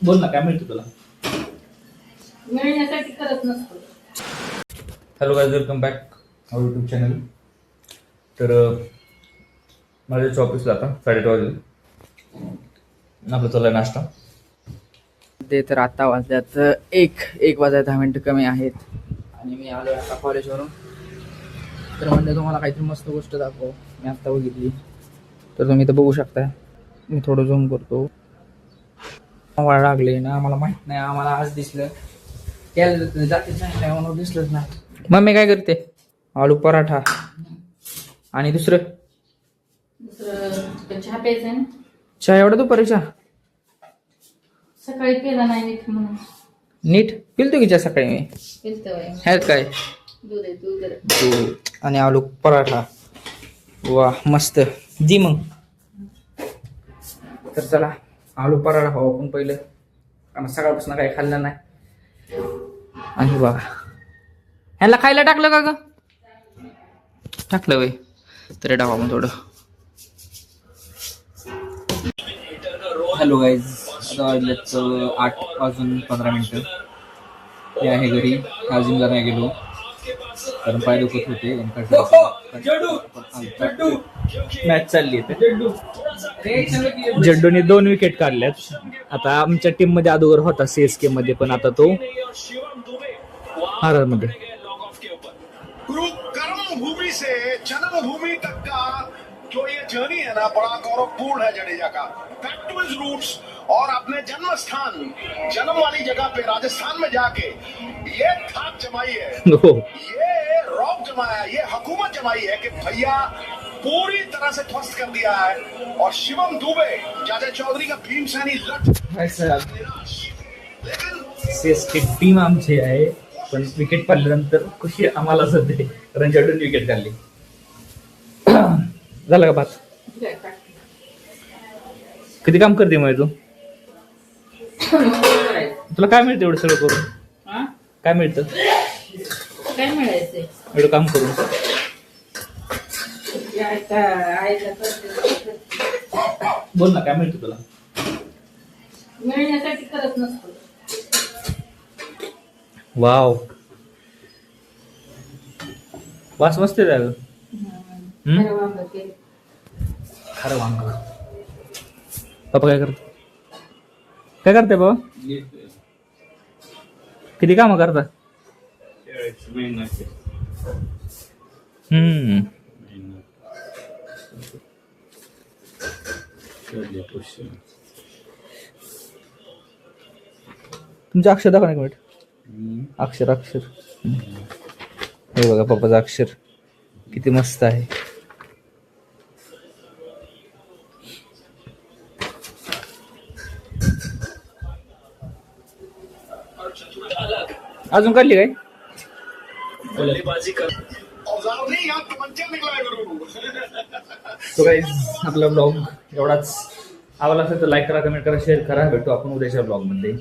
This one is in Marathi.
बोल ना, काय मिळतं तुला? मिळण्यासाठी करत नसतो. हॅलो गाईज, वेलकम बॅक आवर यूट्यूब चॅनल. तर माझ्या ऑफिसला आता 8:30 वाजले. आपलं चालू आहे नाश्ता. ते तर आता वाजल्यात एक वाजायला 10 मिनिटं कमी आहेत आणि मी आलो आता कॉलेजवरून. तर म्हणजे तुम्हाला काहीतरी मस्त गोष्ट दाखव. मी आत्ता बघितली तर तुम्ही तर बघू शकता. मी थोडं झूम करतो. वाढ लागले ना, मला माहित नाही. आम्हाला आज दिसलं त्याला जातीच नाही म्हणून दिसलंच नाही. मम्मी काय करते? आलू पराठा आणि दुसरं चहा प्यायचा ना. चहा एवढा दुपारी चहा सकाळी पेला नाही नीट म्हणून. नीट पिलतो की चहा सकाळी मी. पिलतोय. ह्यात काय? दूध आहे, दूध आहे. दूध आणि आलू पराठा. वा मस्त. जी मग तर चला आलू पराठा खाऊ आपण पहिलं, कारण सकाळपासून काही खाल्लं नाही. आणि बघा ह्याला खायला टाकलं का ग? टाकलं वय तरी टाका मग थोडं. हॅलो गाईज, आता वाजल्यात 8:15 ते आहे घरी. जिमला नाही गेलो कारण पाय दुखत होते. मॅच चालली जड्डूने 2 विकेट काढल्यात. आता आमच्या टीम मध्ये अगोदर होता CSK मध्ये, पण आता तो RR मध्ये. कर्मभूमि से जन्मभूमि तक का जो ये जर्नी है ना, बड़ा गौरवपूर्ण है जडेजा का. बैक टू हिज रूट्स और अपने जन्म स्थान, जन्म वाली जगह पे राजस्थान में जाके ये थाप जमाई है, ये रौब जमाया, ये हुकूमत जमाई है कि भैया पूरी तरह से ध्वस्त कर दिया है. और शिवम दुबे, जादे चौधरी का भीमसेनी CSK टीम आमची आहे, पण विकेट पडल्यानंतर खुशी आम्हाला सध्या, कारण जड्डून विकेट काढली. झालं का भात? किती काम करते मग तू? तुला काय मिळतं एवढं सगळं करून? काय मिळतं काय मिळायचंय एवढं काम करून? बोल ना, काय मिळतं तुला? मिळण्यासाठी करत नसतो. वाव, वास मस्त आहे त्याला. खरं वांग. पप्पा काय करते? काय करते बाबा? किती काम करता? तुमचं अक्षर दाखवा एक मिनिट. अक्षर हे बघा पप्पाचं अक्षर किती मस्त आहे. अजून काढली काय? तो गाईज आपला ब्लॉग एवढाच. आवडला असेल तर लाईक करा, कमेंट करा, शेअर करा. भेटू आपण उद्याच्या ब्लॉग मध्ये.